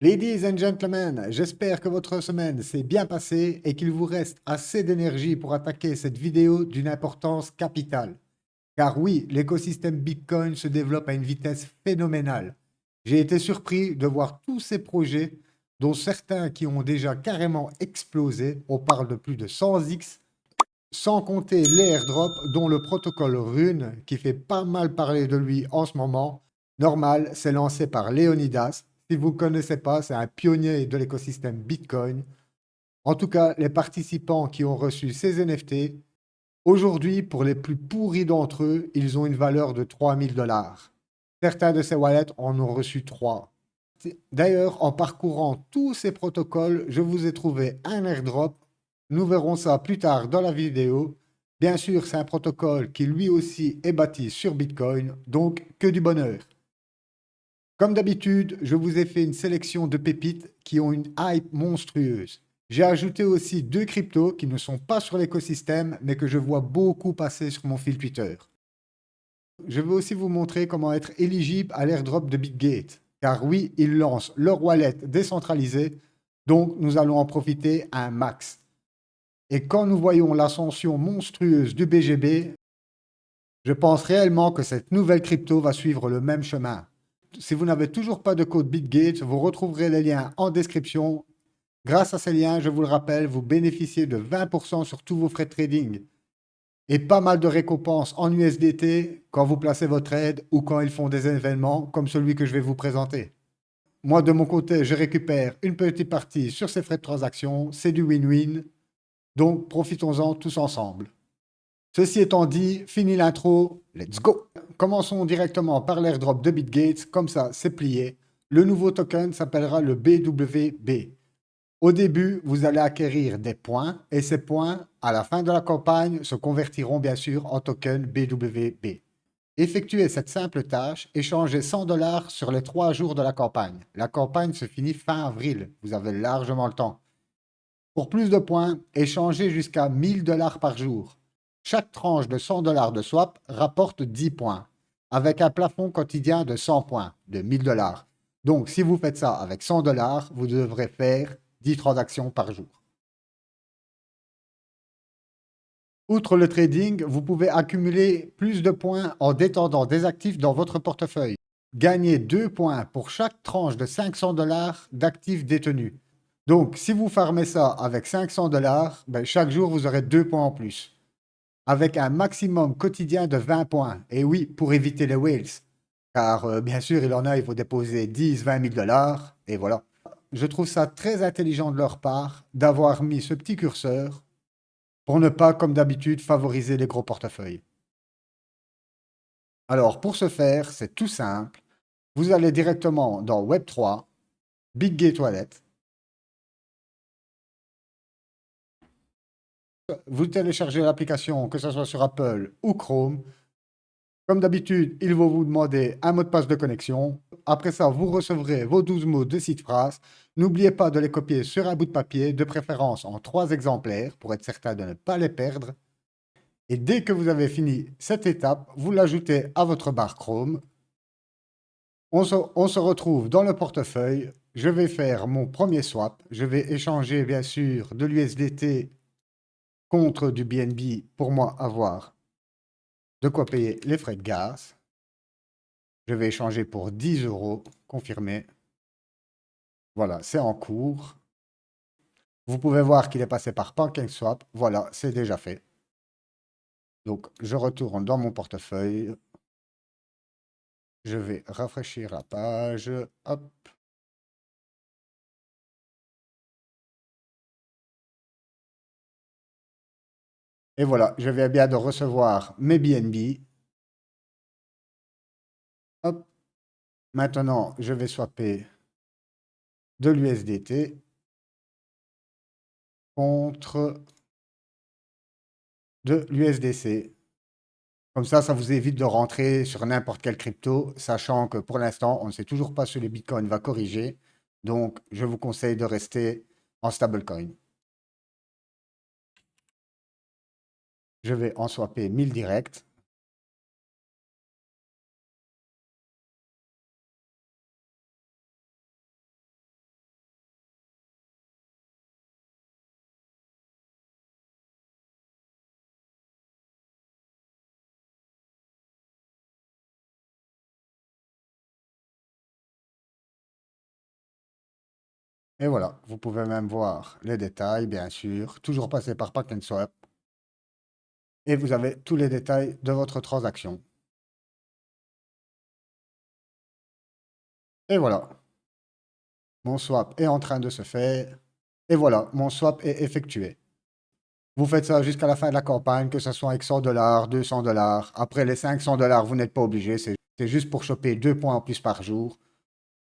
Ladies and gentlemen, j'espère que votre semaine s'est bien passée et qu'il vous reste assez d'énergie pour attaquer cette vidéo d'une importance capitale. Car oui, l'écosystème Bitcoin se développe à une vitesse phénoménale. J'ai été surpris de voir tous ces projets, dont certains qui ont déjà carrément explosé, on parle de plus de 100x, sans compter l'airdrop dont le protocole Rune, qui fait pas mal parler de lui en ce moment, normal, c'est lancé par Leonidas. Si vous ne connaissez pas, c'est un pionnier de l'écosystème Bitcoin. En tout cas, les participants qui ont reçu ces NFT, aujourd'hui, pour les plus pourris d'entre eux, ils ont une valeur de 3000 $. Certains de ces wallets en ont reçu 3. D'ailleurs, en parcourant tous ces protocoles, je vous ai trouvé un airdrop. Nous verrons ça plus tard dans la vidéo. Bien sûr, c'est un protocole qui lui aussi est bâti sur Bitcoin, donc que du bonheur. Comme d'habitude, je vous ai fait une sélection de pépites qui ont une hype monstrueuse. J'ai ajouté aussi deux cryptos qui ne sont pas sur l'écosystème, mais que je vois beaucoup passer sur mon fil Twitter. Je vais aussi vous montrer comment être éligible à l'airdrop de Bitgate. Car oui, ils lancent leur wallet décentralisé, donc nous allons en profiter à un max. Et quand nous voyons l'ascension monstrueuse du BGB, je pense réellement que cette nouvelle crypto va suivre le même chemin. Si vous n'avez toujours pas de code Bitgate, vous retrouverez les liens en description. Grâce à ces liens, je vous le rappelle, vous bénéficiez de 20% sur tous vos frais de trading et pas mal de récompenses en USDT quand vous placez votre aide ou quand ils font des événements comme celui que je vais vous présenter. Moi, de mon côté, je récupère une petite partie sur ces frais de transaction. C'est du win-win. Donc, profitons-en tous ensemble. Ceci étant dit, fini l'intro, let's go! Commençons directement par l'airdrop de Bitgate, comme ça, c'est plié. Le nouveau token s'appellera le BWB. Au début, vous allez acquérir des points et ces points, à la fin de la campagne, se convertiront bien sûr en token BWB. Effectuez cette simple tâche, échangez 100 $ sur les 3 jours de la campagne. La campagne se finit fin avril, vous avez largement le temps. Pour plus de points, échangez jusqu'à 1000 $ par jour. Chaque tranche de 100 $ de swap rapporte 10 points, avec un plafond quotidien de 100 points, de 1000 $. Donc, si vous faites ça avec 100 $, vous devrez faire 10 transactions par jour. Outre le trading, vous pouvez accumuler plus de points en détendant des actifs dans votre portefeuille. Gagnez 2 points pour chaque tranche de 500 $ d'actifs détenus. Donc, si vous farmez ça avec 500 $, ben, chaque jour, vous aurez 2 points en plus. Avec un maximum quotidien de 20 points. Et oui, pour éviter les whales. Car, bien sûr, il en a, il faut déposer 10, 20 000 $. Et voilà. Je trouve ça très intelligent de leur part d'avoir mis ce petit curseur pour ne pas, comme d'habitude, favoriser les gros portefeuilles. Alors, pour ce faire, c'est tout simple. Vous allez directement dans Web3, Bitgate Wallet. Vous téléchargez l'application, que ce soit sur Apple ou Chrome. Comme d'habitude, ils vont vous demander un mot de passe de connexion. Après ça, vous recevrez vos 12 mots de site phrase. N'oubliez pas de les copier sur un bout de papier, de préférence en 3 exemplaires, pour être certain de ne pas les perdre. Et dès que vous avez fini cette étape, vous l'ajoutez à votre barre Chrome. On se retrouve dans le portefeuille. Je vais faire mon premier swap. Je vais échanger, bien sûr, de l'USDT contre du BNB pour moi avoir de quoi payer les frais de gaz. Je vais échanger pour 10 €, confirmé. Voilà, c'est en cours. Vous pouvez voir qu'il est passé par PancakeSwap. Voilà, c'est déjà fait. Donc, je retourne dans mon portefeuille. Je vais rafraîchir la page. Hop. Et voilà, je viens bien de recevoir mes BNB. Hop. Maintenant, je vais swapper de l'USDT contre de l'USDC. Comme ça vous évite de rentrer sur n'importe quelle crypto, sachant que pour l'instant, on ne sait toujours pas si le Bitcoin va corriger. Donc, je vous conseille de rester en stablecoin. Je vais en swapper 1000 direct. Et voilà, vous pouvez même voir les détails, bien sûr, toujours passer par Pack and Swap. Et vous avez tous les détails de votre transaction. Et voilà, mon swap est en train de se faire. Et voilà, mon swap est effectué. Vous faites ça jusqu'à la fin de la campagne, que ce soit avec 100 $, 200 $. Après les 500 $, vous n'êtes pas obligé. C'est juste pour choper 2 points en plus par jour.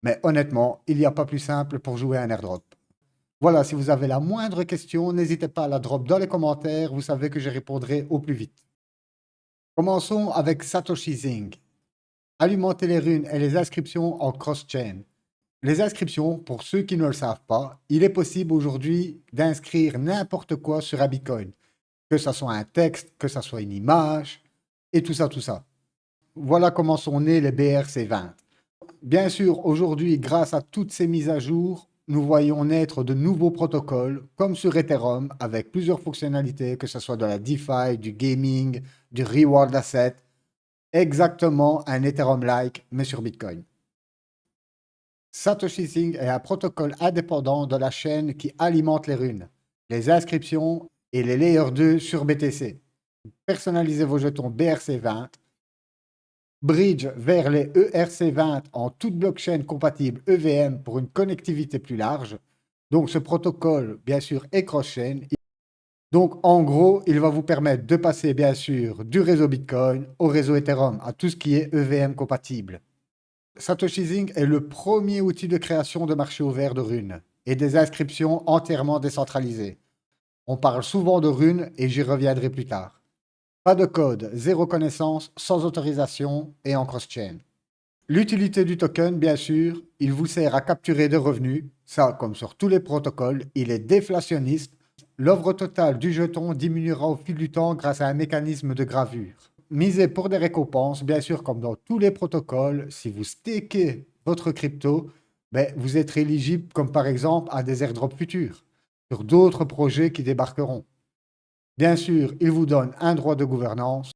Mais honnêtement, il n'y a pas plus simple pour jouer à un airdrop. Voilà, si vous avez la moindre question, n'hésitez pas à la drop dans les commentaires. Vous savez que je répondrai au plus vite. Commençons avec Satoshi Zing. Alimenter les runes et les inscriptions en cross-chain. Les inscriptions, pour ceux qui ne le savent pas, il est possible aujourd'hui d'inscrire n'importe quoi sur un Bitcoin. Que ce soit un texte, que ce soit une image, et tout ça, tout ça. Voilà comment sont nés les BRC20. Bien sûr, aujourd'hui, grâce à toutes ces mises à jour, nous voyons naître de nouveaux protocoles, comme sur Ethereum, avec plusieurs fonctionnalités, que ce soit de la DeFi, du gaming, du reward asset, exactement un Ethereum-like, mais sur Bitcoin. Satoshi Singh est un protocole indépendant de la chaîne qui alimente les runes, les inscriptions et les layers 2 sur BTC. Personnalisez vos jetons BRC20, bridge vers les ERC20 en toute blockchain compatible EVM pour une connectivité plus large. Donc ce protocole, bien sûr, est cross-chain. Donc en gros, il va vous permettre de passer, bien sûr, du réseau Bitcoin au réseau Ethereum, à tout ce qui est EVM compatible. Satoshi Zing est le premier outil de création de marché ouvert de runes et des inscriptions entièrement décentralisées. On parle souvent de runes et j'y reviendrai plus tard. Pas de code, zéro connaissance, sans autorisation et en cross-chain. L'utilité du token, bien sûr, il vous sert à capturer des revenus. Ça, comme sur tous les protocoles, il est déflationniste. L'œuvre totale du jeton diminuera au fil du temps grâce à un mécanisme de gravure. Misez pour des récompenses, bien sûr, comme dans tous les protocoles, si vous stakez votre crypto, ben, vous êtes éligible, comme par exemple à des airdrops futurs, sur d'autres projets qui débarqueront. Bien sûr, ils vous donnent un droit de gouvernance.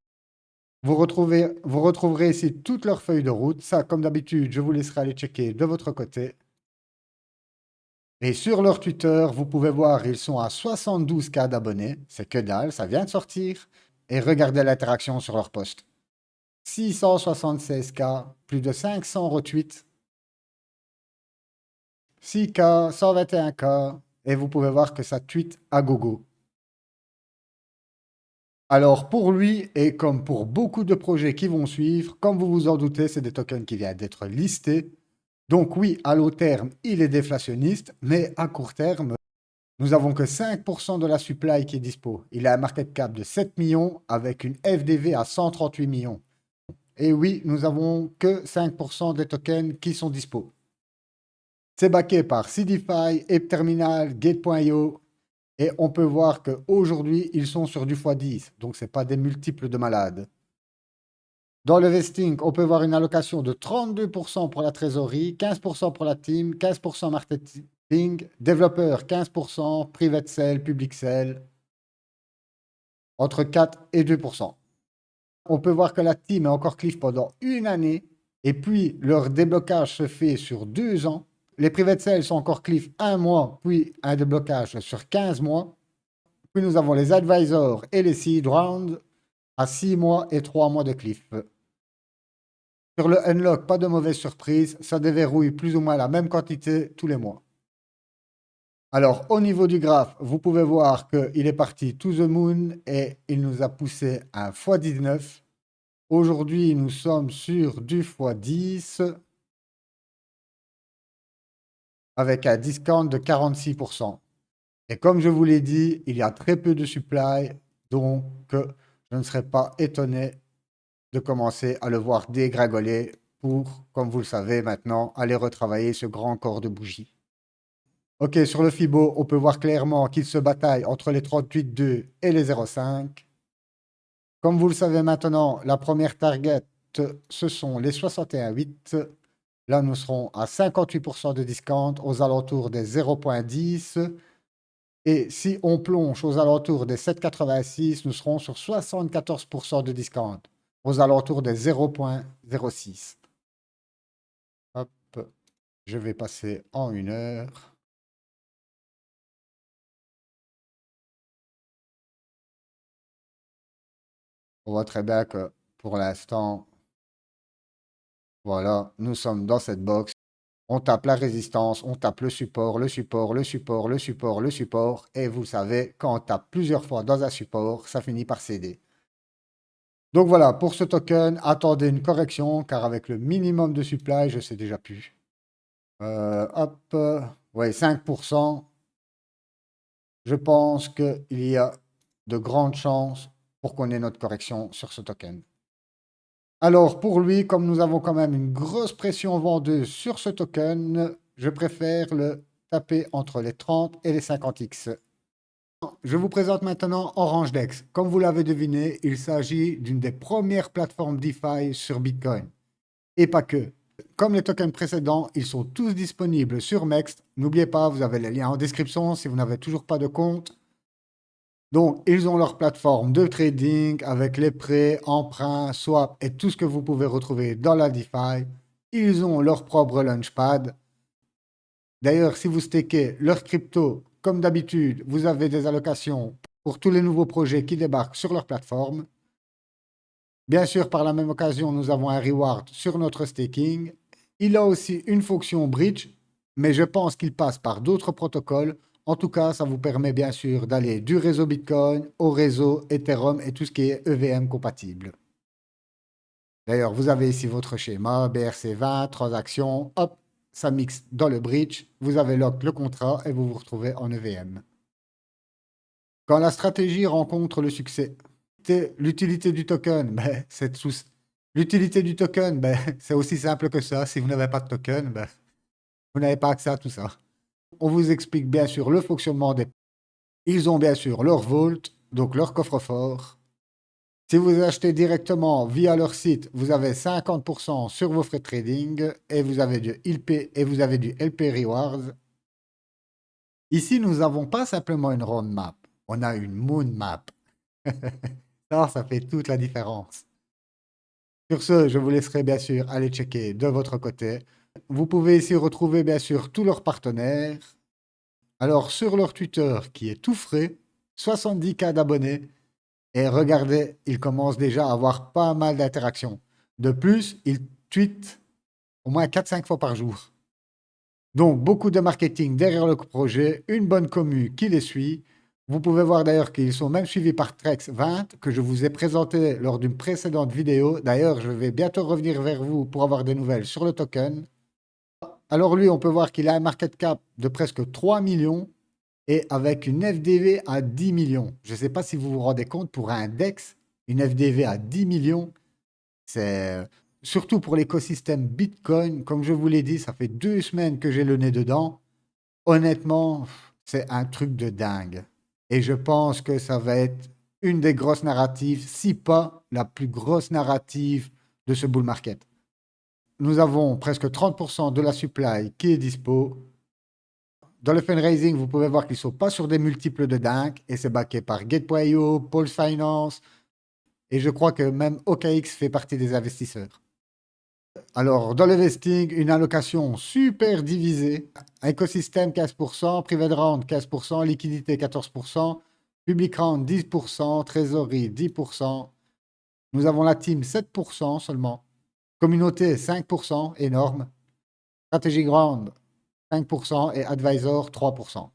Vous retrouverez ici toutes leurs feuilles de route. Ça, comme d'habitude, je vous laisserai aller checker de votre côté. Et sur leur Twitter, vous pouvez voir, ils sont à 72K d'abonnés. C'est que dalle, ça vient de sortir. Et regardez l'interaction sur leur post. 676K, plus de 500 retweets. 6K, 121K. Et vous pouvez voir que ça tweet à gogo. Alors pour lui, et comme pour beaucoup de projets qui vont suivre, comme vous vous en doutez, c'est des tokens qui viennent d'être listés. Donc oui, à long terme, il est déflationniste, mais à court terme, nous avons que 5% de la supply qui est dispo. Il a un market cap de 7 millions avec une FDV à 138 millions. Et oui, nous avons que 5% des tokens qui sont dispo. C'est backé par CDFI, ApeTerminal, Gate.io. Et on peut voir qu'aujourd'hui, ils sont sur du x10. Donc, ce n'est pas des multiples de malades. Dans le vesting, on peut voir une allocation de 32% pour la trésorerie, 15% pour la team, 15% marketing, développeur 15%, private sale, public sale, entre 4 et 2%. On peut voir que la team est encore cliff pendant une année, et puis leur déblocage se fait sur 2 ans. Les private sales sont encore cliff un mois, puis un déblocage sur 15 mois. Puis nous avons les advisors et les seed rounds à 6 mois et 3 mois de cliff. Sur le unlock, pas de mauvaise surprise, ça déverrouille plus ou moins la même quantité tous les mois. Alors, au niveau du graphe, vous pouvez voir qu'il est parti to the moon et il nous a poussé un x19. Aujourd'hui, nous sommes sur du x10 avec un discount de 46%. Et comme je vous l'ai dit, il y a très peu de supply, donc je ne serais pas étonné de commencer à le voir dégringoler pour, comme vous le savez maintenant, aller retravailler ce grand corps de bougie. Ok, sur le Fibo, on peut voir clairement qu'il se bataille entre les 38,2 et les 0,5. Comme vous le savez maintenant, la première target, ce sont les 61,8. Là, nous serons à 58% de discount aux alentours des 0,10. Et si on plonge aux alentours des 7,86, nous serons sur 74% de discount aux alentours des 0,06. Hop, je vais passer en 1 heure. On voit très bien que pour l'instant, voilà, nous sommes dans cette box. On tape la résistance, on tape le support, le support, le support, le support, le support. Et vous savez, quand on tape plusieurs fois dans un support, ça finit par céder. Donc voilà, pour ce token, attendez une correction, car avec le minimum de supply, je sais déjà plus. Hop, ouais, 5%. Je pense qu'il y a de grandes chances pour qu'on ait notre correction sur ce token. Alors pour lui, comme nous avons quand même une grosse pression vendeuse sur ce token, je préfère le taper entre les 30 et les 50x. Je vous présente maintenant OrangeDex. Comme vous l'avez deviné, il s'agit d'une des premières plateformes DeFi sur Bitcoin. Et pas que. Comme les tokens précédents, ils sont tous disponibles sur Mext. N'oubliez pas, vous avez les liens en description si vous n'avez toujours pas de compte. Donc, ils ont leur plateforme de trading avec les prêts, emprunts, swaps et tout ce que vous pouvez retrouver dans la DeFi. Ils ont leur propre Launchpad. D'ailleurs, si vous stakez leur crypto, comme d'habitude, vous avez des allocations pour tous les nouveaux projets qui débarquent sur leur plateforme. Bien sûr, par la même occasion, nous avons un reward sur notre staking. Il a aussi une fonction bridge, mais je pense qu'il passe par d'autres protocoles. En tout cas, ça vous permet bien sûr d'aller du réseau Bitcoin au réseau Ethereum et tout ce qui est EVM compatible. D'ailleurs, vous avez ici votre schéma, BRC20, transaction, hop, ça mixe dans le bridge, vous avez lock le contrat et vous vous retrouvez en EVM. Quand la stratégie rencontre le succès, l'utilité du token, ben, l'utilité du token, ben, c'est aussi simple que ça. Si vous n'avez pas de token, ben, vous n'avez pas accès à tout ça. On vous explique bien sûr le fonctionnement des... Ils ont bien sûr leur vault, donc leur coffre-fort. Si vous achetez directement via leur site, vous avez 50% sur vos frais de trading et vous avez du LP et vous avez du LP Rewards. Ici, nous n'avons pas simplement une roadmap, on a une moon map. Ça fait toute la différence. Sur ce, je vous laisserai bien sûr aller checker de votre côté. Vous pouvez ici retrouver bien sûr tous leurs partenaires. Alors sur leur Twitter qui est tout frais, 70K d'abonnés. Et regardez, ils commencent déjà à avoir pas mal d'interactions. De plus, ils tweetent au moins 4-5 fois par jour. Donc beaucoup de marketing derrière le projet, une bonne commu qui les suit. Vous pouvez voir d'ailleurs qu'ils sont même suivis par Trex20 que je vous ai présenté lors d'une précédente vidéo. D'ailleurs, je vais bientôt revenir vers vous pour avoir des nouvelles sur le token. Alors lui, on peut voir qu'il a un market cap de presque 3 millions et avec une FDV à 10 millions. Je ne sais pas si vous vous rendez compte, pour un DEX, une FDV à 10 millions, c'est surtout pour l'écosystème Bitcoin. Comme je vous l'ai dit, ça fait 2 semaines que j'ai le nez dedans. Honnêtement, c'est un truc de dingue. Et je pense que ça va être une des grosses narratives, si pas la plus grosse narrative de ce bull market. Nous avons presque 30% de la supply qui est dispo. Dans le fundraising, vous pouvez voir qu'ils ne sont pas sur des multiples de dingue et c'est backé par Gate.io, Pulse Finance et je crois que même OKX fait partie des investisseurs. Alors, dans le vesting, une allocation super divisée. Écosystème 15%, private round 15%, liquidité 14%, public round 10%, trésorerie 10%. Nous avons la team 7% seulement. Communauté 5%, énorme. Strategic round 5% et advisor 3%.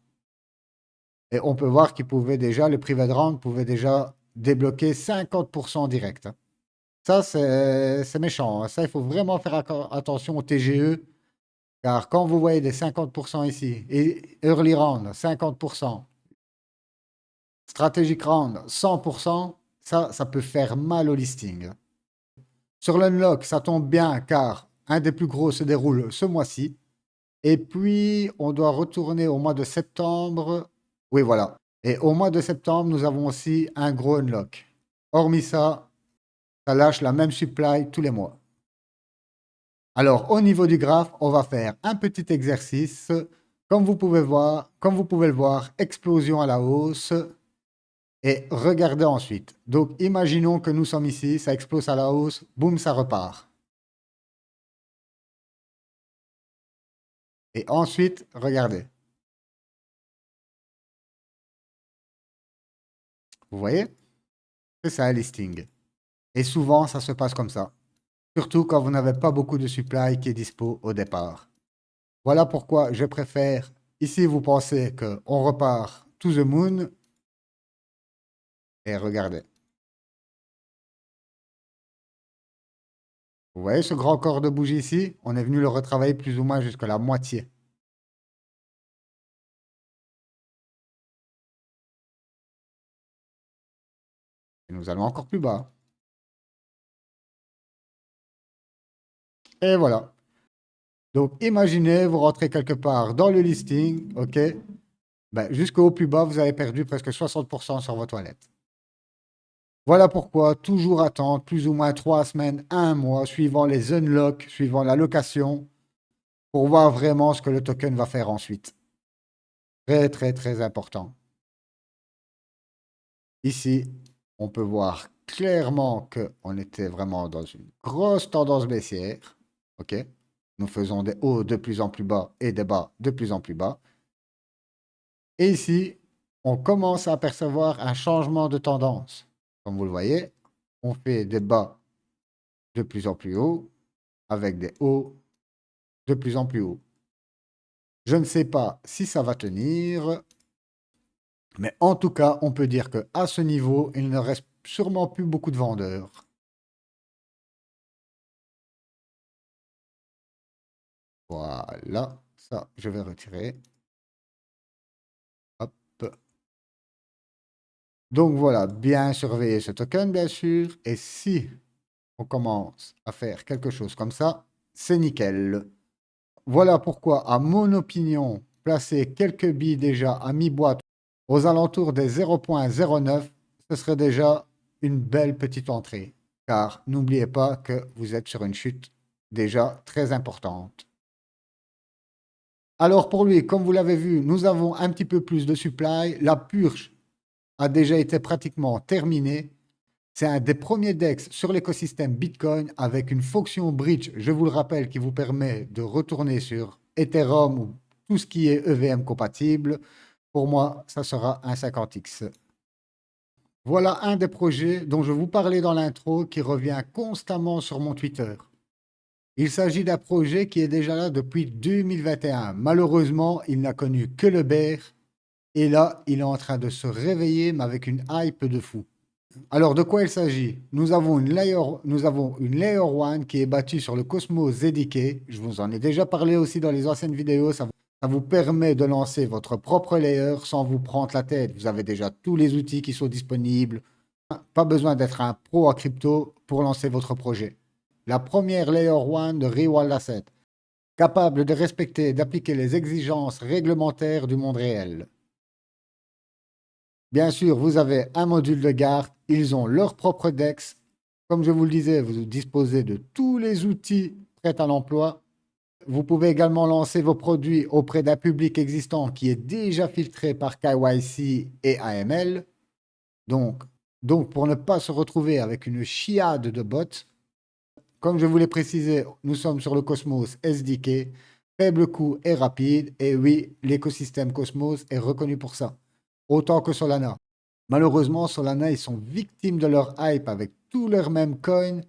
Et on peut voir qu'il pouvait déjà, le private round pouvait déjà débloquer 50% direct. Ça, c'est méchant, hein. Ça, il faut vraiment faire attention au TGE. Car quand vous voyez des 50% ici, et early round 50%, strategic round 100%, ça peut faire mal au listing. Sur l'unlock, ça tombe bien car un des plus gros se déroule ce mois-ci. Et puis, on doit retourner au mois de septembre. Oui, voilà. Et au mois de septembre, nous avons aussi un gros unlock. Hormis ça, ça lâche la même supply tous les mois. Alors, au niveau du graphe, on va faire un petit exercice. Comme vous pouvez le voir, explosion à la hausse. Et regardez ensuite. Donc, imaginons que nous sommes ici, ça explose à la hausse, boum, ça repart. Et ensuite, regardez. Vous voyez? C'est ça un listing. Et souvent, ça se passe comme ça. Surtout quand vous n'avez pas beaucoup de supply qui est dispo au départ. Voilà pourquoi je préfère, ici vous pensez qu'on repart to the moon, et regardez. Vous voyez ce grand corps de bougie ici? On est venu le retravailler plus ou moins jusqu'à la moitié. Et nous allons encore plus bas. Et voilà. Donc imaginez, vous rentrez quelque part dans le listing, ok? Ben, jusqu'au plus bas, vous avez perdu presque 60% sur vos toilettes. Voilà pourquoi toujours attendre plus ou moins 3 semaines, un mois, suivant les unlocks, suivant la location, pour voir vraiment ce que le token va faire ensuite. Très, très, très important. Ici, on peut voir clairement qu'on était vraiment dans une grosse tendance baissière. OK? Nous faisons des hauts de plus en plus bas et des bas de plus en plus bas. Et ici, on commence à apercevoir un changement de tendance. Comme vous le voyez, on fait des bas de plus en plus hauts avec des hauts de plus en plus hauts. Je ne sais pas si ça va tenir, mais en tout cas, on peut dire qu'à ce niveau, il ne reste sûrement plus beaucoup de vendeurs. Voilà, ça, je vais retirer. Hop. Donc voilà, bien surveiller ce token, bien sûr. Et si on commence à faire quelque chose comme ça, c'est nickel. Voilà pourquoi, à mon opinion, placer quelques billes déjà à mi-boîte aux alentours des 0,09, ce serait déjà une belle petite entrée. Car n'oubliez pas que vous êtes sur une chute déjà très importante. Alors pour lui, comme vous l'avez vu, nous avons un petit peu plus de supply. La purge a déjà été pratiquement terminée. C'est un des premiers DEX sur l'écosystème Bitcoin avec une fonction bridge, je vous le rappelle, qui vous permet de retourner sur Ethereum ou tout ce qui est EVM compatible. Pour moi, ça sera un 50x. Voilà un des projets dont je vous parlais dans l'intro qui revient constamment sur mon Twitter. Il s'agit d'un projet qui est déjà là depuis 2021. Malheureusement, il n'a connu que le bear. Et là, il est en train de se réveiller, mais avec une hype de fou. Alors, de quoi il s'agit? Nous avons une Layer 1 qui est bâtie sur le Cosmos ZK. Je vous en ai déjà parlé aussi dans les anciennes vidéos. Ça vous permet de lancer votre propre layer sans vous prendre la tête. Vous avez déjà tous les outils qui sont disponibles. Pas besoin d'être un pro à crypto pour lancer votre projet. La première Layer 1 de Real Asset, capable de respecter et d'appliquer les exigences réglementaires du monde réel. Bien sûr, vous avez un module de garde, ils ont leur propre DEX. Comme je vous le disais, vous disposez de tous les outils prêts à l'emploi. Vous pouvez également lancer vos produits auprès d'un public existant qui est déjà filtré par KYC et AML. Donc, pour ne pas se retrouver avec une chiade de bots, comme je vous l'ai précisé, nous sommes sur le Cosmos SDK, faible coût et rapide. Et oui, l'écosystème Cosmos est reconnu pour ça, autant que Solana. Malheureusement, Solana, ils sont victimes de leur hype avec tous leurs mêmes coins.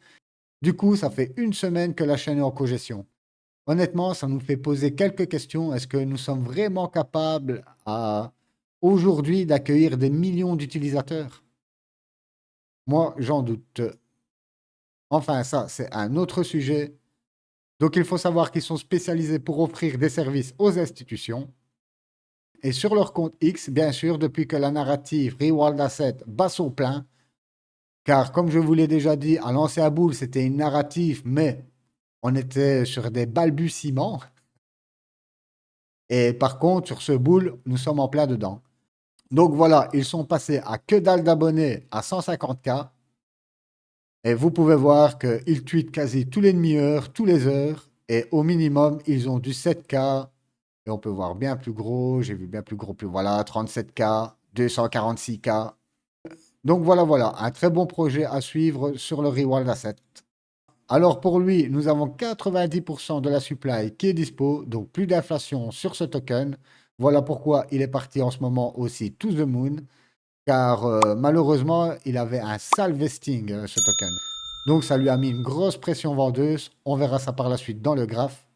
Du coup, ça fait une semaine que la chaîne est en cogestion. Honnêtement, ça nous fait poser quelques questions. Est-ce que nous sommes vraiment capables aujourd'hui d'accueillir des millions d'utilisateurs? Moi, j'en doute. Enfin, ça, c'est un autre sujet. Donc, il faut savoir qu'ils sont spécialisés pour offrir des services aux institutions. Et sur leur compte X, bien sûr, depuis que la narrative Reward Asset bat son plein, car comme je vous l'ai déjà dit, à lancer à boule, c'était une narrative, mais on était sur des balbutiements. Et par contre, sur ce boule, nous sommes en plein dedans. Donc voilà, ils sont passés à que dalle d'abonnés à 150K. Et vous pouvez voir qu'ils tweetent quasi tous les demi-heures, tous les heures. Et au minimum, ils ont du 7K. Et on peut voir bien plus gros. J'ai vu bien plus gros. Plus voilà, 37K, 246K. Donc voilà, un très bon projet à suivre sur le Reward Asset. Alors pour lui, nous avons 90% de la supply qui est dispo, donc plus d'inflation sur ce token. Voilà pourquoi il est parti en ce moment aussi to the moon, car malheureusement, il avait un sale vesting, ce token. Donc, ça lui a mis une grosse pression vendeuse. On verra ça par la suite dans le graphe.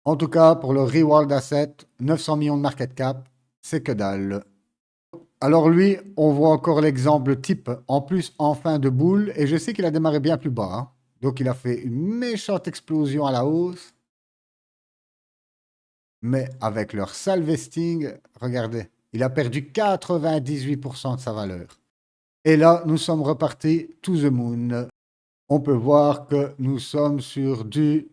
En tout cas, pour le Reward Asset, 900 millions de market cap, c'est que dalle. Alors lui, on voit encore l'exemple type, en plus en fin de boule, et je sais qu'il a démarré bien plus bas, hein. Donc il a fait une méchante explosion à la hausse. Mais avec leur sale vesting, regardez, il a perdu 98% de sa valeur. Et là, nous sommes repartis to the moon. On peut voir que nous sommes sur du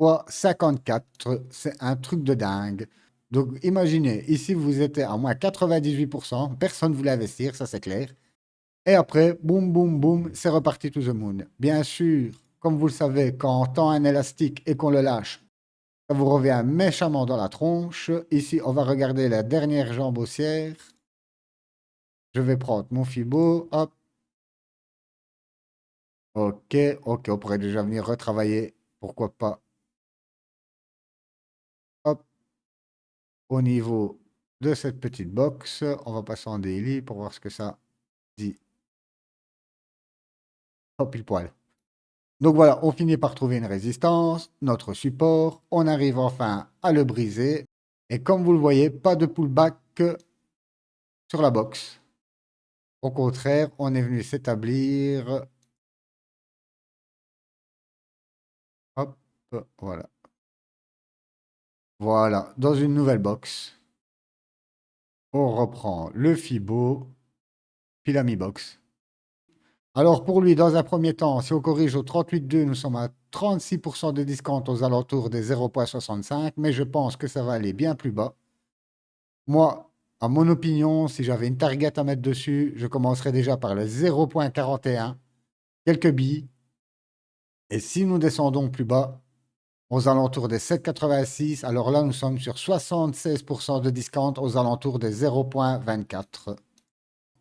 x54. C'est un truc de dingue. Donc imaginez, ici vous étiez à moins 98%, personne ne voulait investir, ça c'est clair. Et après, boum, boum, boum, c'est reparti to the moon. Bien sûr, comme vous le savez, quand on tend un élastique et qu'on le lâche, ça vous revient méchamment dans la tronche. Ici, on va regarder la dernière jambe haussière. Je vais prendre mon Fibo. Hop. Ok, ok, on pourrait déjà venir retravailler. Pourquoi pas. Hop. Au niveau de cette petite box, on va passer en daily pour voir ce que ça dit. Hop, pile poil. Donc voilà, on finit par trouver une résistance, notre support. On arrive enfin à le briser. Et comme vous le voyez, pas de pullback sur la box. Au contraire, on est venu s'établir. Hop, voilà. Voilà, dans une nouvelle box. On reprend le Fibo, puis la Mi-Box. Alors pour lui, dans un premier temps, si on corrige au 38,2, nous sommes à 36% de discount aux alentours des 0,65, mais je pense que ça va aller bien plus bas. Moi, à mon opinion, si j'avais une target à mettre dessus, je commencerais déjà par le 0,41, quelques billes. Et si nous descendons plus bas, aux alentours des 7,86, alors là, nous sommes sur 76% de discount aux alentours des 0,24.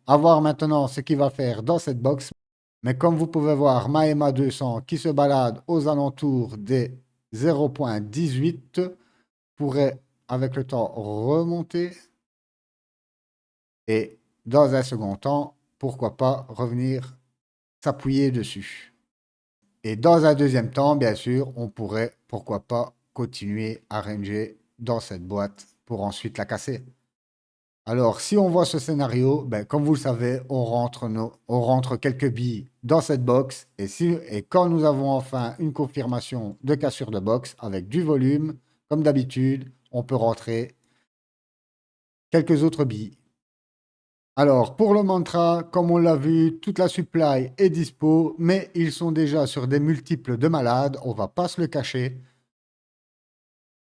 À voir maintenant ce qu'il va faire dans cette box. Mais comme vous pouvez voir, Maema 200 qui se balade aux alentours des 0,18 pourrait, avec le temps, remonter. Et dans un second temps, pourquoi pas revenir s'appuyer dessus. Et dans un deuxième temps, bien sûr, on pourrait, pourquoi pas, continuer à ranger dans cette boîte pour ensuite la casser. Alors, si on voit ce scénario, ben, comme vous le savez, on rentre quelques billes dans cette box. Et quand nous avons enfin une confirmation de cassure de box avec du volume, comme d'habitude, on peut rentrer quelques autres billes. Alors, pour le mantra, comme on l'a vu, toute la supply est dispo, mais ils sont déjà sur des multiples de malades, on va pas se le cacher.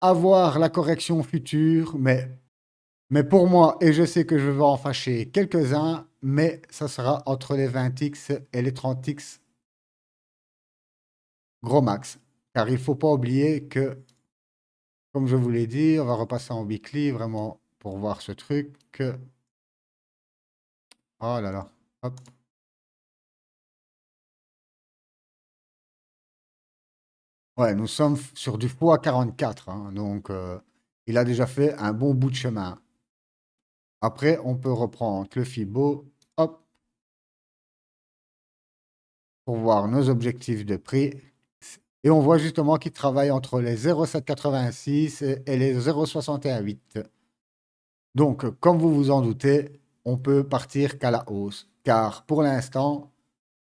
Avoir la correction future, mais pour moi, et je sais que je vais en fâcher quelques-uns, mais ça sera entre les 20x et les 30x gros max. Car il ne faut pas oublier que, comme je vous l'ai dit, on va repasser en weekly vraiment pour voir ce truc. Oh là là, hop. Ouais, nous sommes sur du x44, hein, donc il a déjà fait un bon bout de chemin. Après, on peut reprendre le Fibo, hop, pour voir nos objectifs de prix. Et on voit justement qu'il travaille entre les 0,786 et les 0,618. Donc, comme vous vous en doutez, on peut partir qu'à la hausse. Car pour l'instant,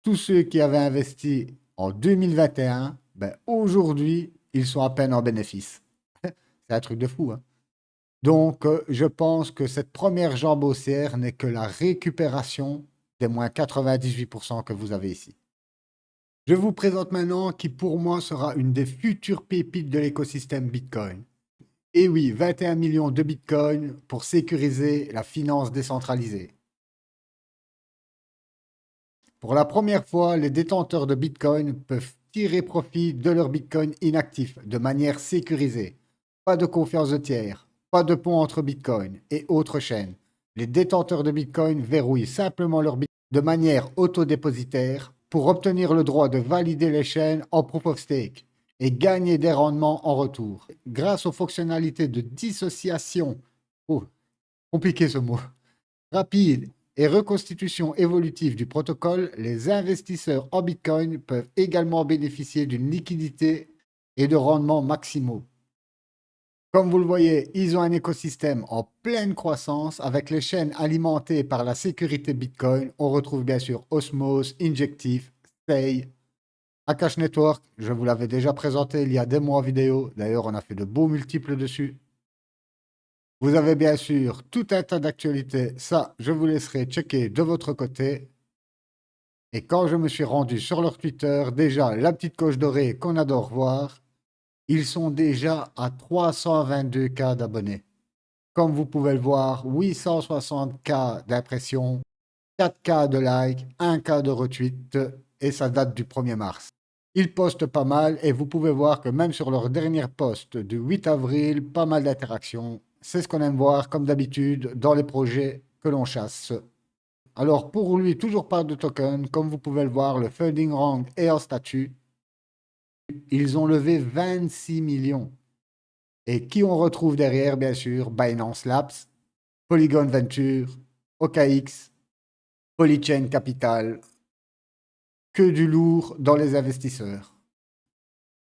tous ceux qui avaient investi en 2021, ben, aujourd'hui, ils sont à peine en bénéfice. C'est un truc de fou, hein. Donc, je pense que cette première jambe haussière n'est que la récupération des moins 98% que vous avez ici. Je vous présente maintenant qui, pour moi, sera une des futures pépites de l'écosystème Bitcoin. Et oui, 21 millions de Bitcoin pour sécuriser la finance décentralisée. Pour la première fois, les détenteurs de Bitcoin peuvent tirer profit de leur Bitcoin inactif de manière sécurisée. Pas de confiance de tiers, pas de pont entre Bitcoin et autres chaînes. Les détenteurs de Bitcoin verrouillent simplement leur Bitcoin de manière autodépositaire pour obtenir le droit de valider les chaînes en proof of stake et gagner des rendements en retour. Grâce aux fonctionnalités de dissociation, oh, compliqué ce mot, rapide et reconstitution évolutive du protocole, les investisseurs en Bitcoin peuvent également bénéficier d'une liquidité et de rendements maximaux. Comme vous le voyez, ils ont un écosystème en pleine croissance avec les chaînes alimentées par la sécurité Bitcoin. On retrouve bien sûr Osmos, Injective, Stay, Akash Network. Je vous l'avais déjà présenté il y a des mois en vidéo. D'ailleurs, on a fait de beaux multiples dessus. Vous avez bien sûr tout un tas d'actualités. Ça, je vous laisserai checker de votre côté. Et quand je me suis rendu sur leur Twitter, déjà la petite coche dorée qu'on adore voir, ils sont déjà à 322K d'abonnés. Comme vous pouvez le voir, 860K d'impressions, 4K de likes, 1K de retweets, et ça date du 1er mars. Ils postent pas mal et vous pouvez voir que même sur leur dernier post du 8 avril, pas mal d'interactions. C'est ce qu'on aime voir comme d'habitude dans les projets que l'on chasse. Alors pour lui, toujours pas de token, comme vous pouvez le voir, le funding round est en statut. Ils ont levé 26 millions. Et qui on retrouve derrière, bien sûr, Binance Labs, Polygon Venture, OKX, Polychain Capital, que du lourd dans les investisseurs.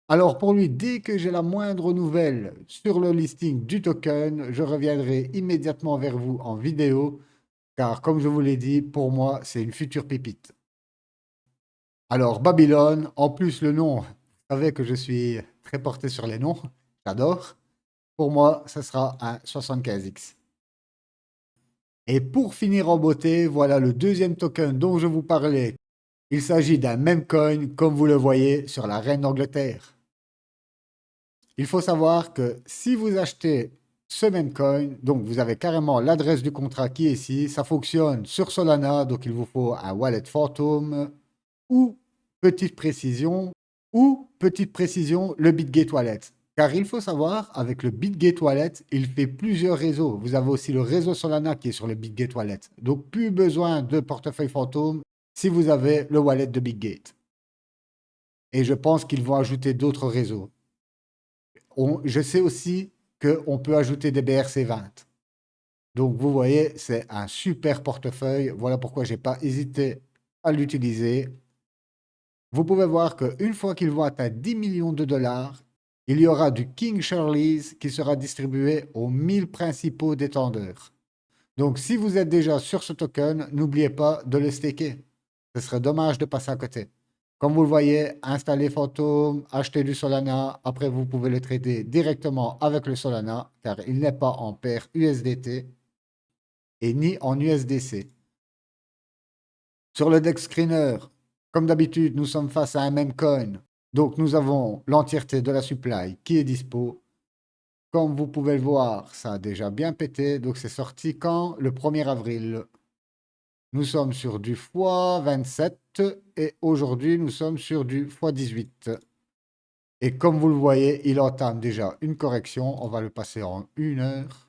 Alors pour lui, dès que j'ai la moindre nouvelle sur le listing du token, je reviendrai immédiatement vers vous en vidéo, car comme je vous l'ai dit, pour moi, c'est une future pépite. Alors Babylone, en plus le nom, vous savez que je suis très porté sur les noms, j'adore. Pour moi, ce sera un 75X. Et pour finir en beauté, voilà le deuxième token dont je vous parlais. Il s'agit d'un meme coin, comme vous le voyez sur la reine d'Angleterre. Il faut savoir que si vous achetez ce meme coin, donc vous avez carrément l'adresse du contrat qui est ici, ça fonctionne sur Solana, donc il vous faut un wallet fantôme ou petite précision, le Bitgate Wallet. Car il faut savoir, avec le Bitgate Wallet, il fait plusieurs réseaux. Vous avez aussi le réseau Solana qui est sur le Bitgate Wallet. Donc, plus besoin de portefeuille fantôme si vous avez le wallet de Bitgate. Et je pense qu'ils vont ajouter d'autres réseaux. Je sais aussi qu'on peut ajouter des BRC20. Donc, vous voyez, c'est un super portefeuille. Voilà pourquoi je n'ai pas hésité à l'utiliser. Vous pouvez voir qu'une fois qu'ils vont atteindre 10 millions de dollars, il y aura du King Charlie's qui sera distribué aux 1000 principaux détenteurs. Donc, si vous êtes déjà sur ce token, n'oubliez pas de le staker. Ce serait dommage de passer à côté. Comme vous le voyez, installer Phantom, acheter du Solana. Après, vous pouvez le trader directement avec le Solana, car il n'est pas en paire USDT et ni en USDC. Sur le Dex Screener, comme d'habitude, nous sommes face à un même coin. Donc, nous avons l'entièreté de la supply qui est dispo. Comme vous pouvez le voir, ça a déjà bien pété. Donc, c'est sorti quand? Le 1er avril. Nous sommes sur du x27 et aujourd'hui, nous sommes sur du x18. Et comme vous le voyez, il entame déjà une correction. On va le passer en 1 heure.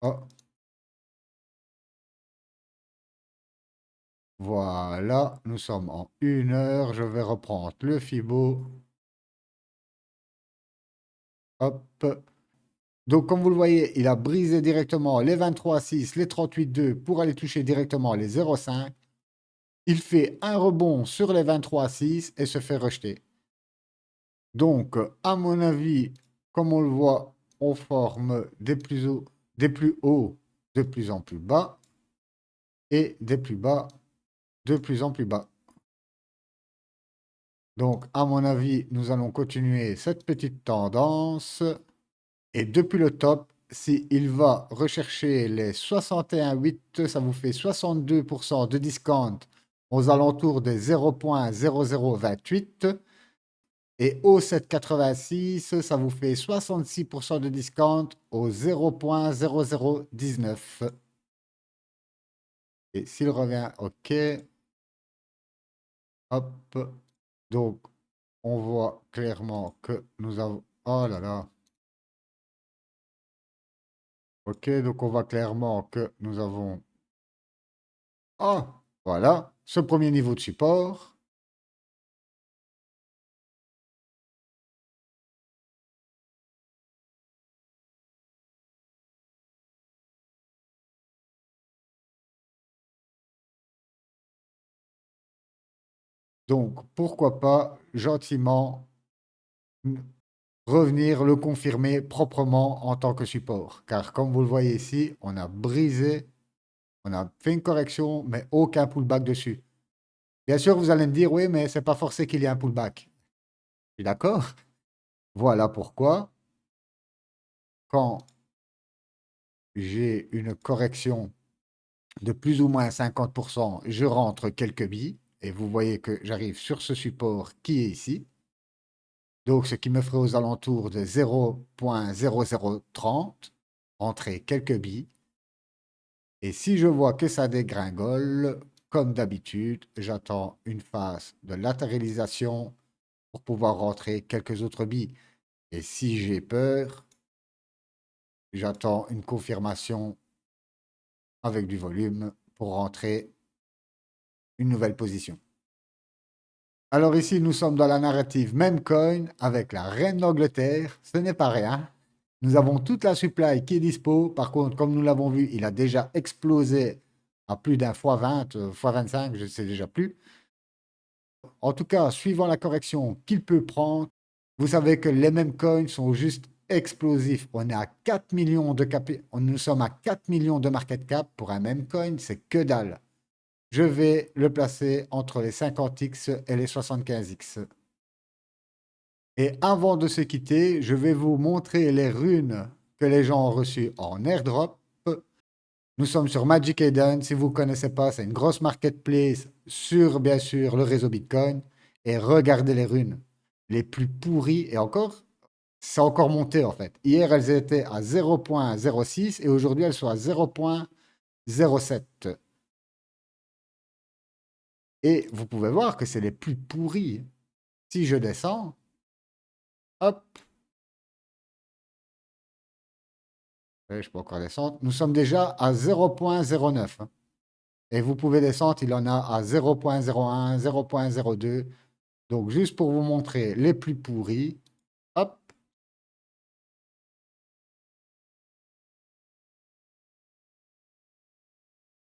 Oh, voilà, nous sommes en 1 heure. Je vais reprendre le Fibo. Hop. Donc, comme vous le voyez, il a brisé directement les 23,6, les 38,2 pour aller toucher directement les 0,5. Il fait un rebond sur les 23,6 et se fait rejeter. Donc, à mon avis, comme on le voit, on forme des plus hauts de plus en plus bas et des plus bas de plus en plus bas. Donc, à mon avis, nous allons continuer cette petite tendance. Et depuis le top, s'il va rechercher les 61,8, ça vous fait 62% de discount aux alentours des 0,0028. Et au 7,86, ça vous fait 66% de discount au 0,0019. Et s'il revient, OK, hop. Donc, on voit clairement que nous avons... Oh là là. OK, donc on voit clairement que nous avons... Ah, voilà, ce premier niveau de support. Donc, pourquoi pas gentiment revenir le confirmer proprement en tant que support. Car comme vous le voyez ici, on a brisé, on a fait une correction, mais aucun pullback dessus. Bien sûr, vous allez me dire, oui, mais c'est pas forcé qu'il y ait un pullback. Je suis d'accord. Voilà pourquoi, quand j'ai une correction de plus ou moins 50%, je rentre quelques billes. Et vous voyez que j'arrive sur ce support qui est ici. Donc, ce qui me ferait aux alentours de 0.0030, rentrer quelques billes. Et si je vois que ça dégringole, comme d'habitude, j'attends une phase de latéralisation pour pouvoir rentrer quelques autres billes. Et si j'ai peur, j'attends une confirmation avec du volume pour rentrer une nouvelle position. Alors ici, nous sommes dans la narrative même coin avec la reine d'Angleterre. Ce n'est pas rien. Nous avons toute la supply qui est dispo. Par contre, comme nous l'avons vu, il a déjà explosé à plus d'un fois 20, fois 25, je ne sais déjà plus. En tout cas, suivant la correction qu'il peut prendre, vous savez que les mêmes coins sont juste explosifs. On est à 4 millions de nous sommes à 4 millions de market cap pour un même coin, c'est que dalle. Je vais le placer entre les 50x et les 75x. Et avant de se quitter, je vais vous montrer les runes que les gens ont reçues en airdrop. Nous sommes sur Magic Eden. Si vous ne connaissez pas, c'est une grosse marketplace sur, bien sûr, le réseau Bitcoin. Et regardez les runes. Les plus pourries. Et encore, c'est encore monté en fait. Hier, elles étaient à 0.06 et aujourd'hui, elles sont à 0.07. Et vous pouvez voir que c'est les plus pourries. Si je descends, hop, je peux encore descendre. Nous sommes déjà à 0.09. Et vous pouvez descendre, il en a à 0.01, 0.02. Donc, juste pour vous montrer les plus pourris. Hop.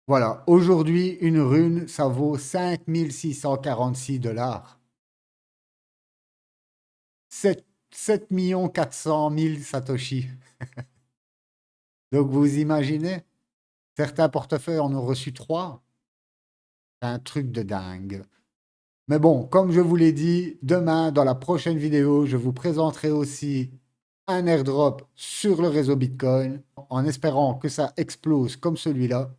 Voilà. Aujourd'hui, une rune, ça vaut 5646 $. 7 400 000 Satoshi. Donc, vous imaginez, certains portefeuilles en ont reçu 3. C'est un truc de dingue. Mais bon, comme je vous l'ai dit, demain, dans la prochaine vidéo, je vous présenterai aussi un airdrop sur le réseau Bitcoin, en espérant que ça explose comme celui-là.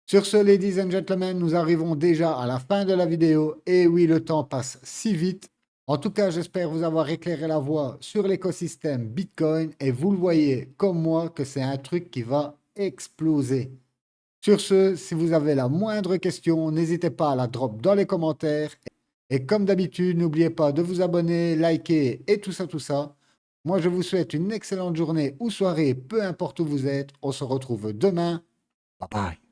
Sur ce, ladies and gentlemen, nous arrivons déjà à la fin de la vidéo. Et oui, le temps passe si vite. En tout cas, j'espère vous avoir éclairé la voie sur l'écosystème Bitcoin. Et vous le voyez, comme moi, que c'est un truc qui va exploser. Sur ce, si vous avez la moindre question, n'hésitez pas à la drop dans les commentaires. Et comme d'habitude, n'oubliez pas de vous abonner, liker et tout ça, tout ça. Moi, je vous souhaite une excellente journée ou soirée, peu importe où vous êtes. On se retrouve demain. Bye bye.